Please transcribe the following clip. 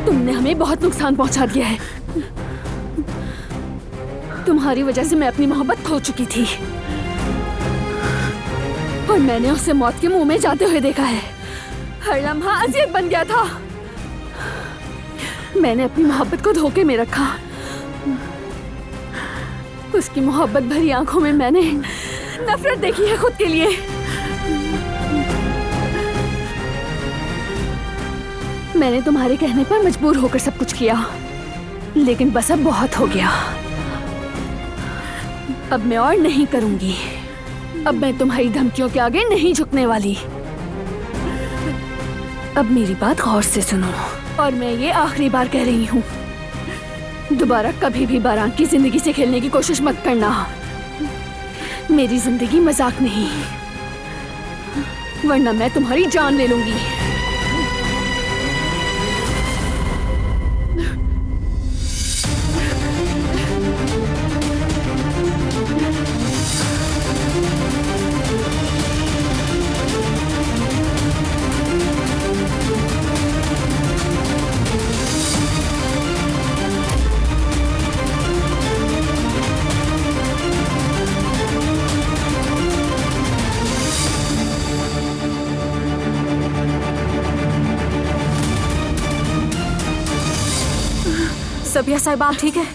तुमने हमें बहुत नुकसान पहुंचा दिया है। तुम्हारी वजह से मैं अपनी मोहब्बत खो चुकी थी और मैंने उसे मौत के मुंह में जाते हुए देखा है। हर लम्हा अजियत बन गया था। मैंने अपनी मोहब्बत को धोखे में रखा। उसकी मोहब्बत भरी आंखों में मैंने नफरत देखी है खुद के लिए। मैंने तुम्हारे कहने पर मजबूर होकर सब कुछ किया, लेकिन बस अब बहुत हो गया। अब मैं और नहीं करूंगी। अब मैं तुम्हारी धमकियों के आगे नहीं झुकने वाली। अब मेरी बात गौर से सुनो और मैं ये आखिरी बार कह रही हूँ, दोबारा कभी भी बारां की जिंदगी से खेलने की कोशिश मत करना। मेरी जिंदगी मजाक नहीं, वरना मैं तुम्हारी जान ले लूंगी। सबिया साहिबा, आप ठीक है?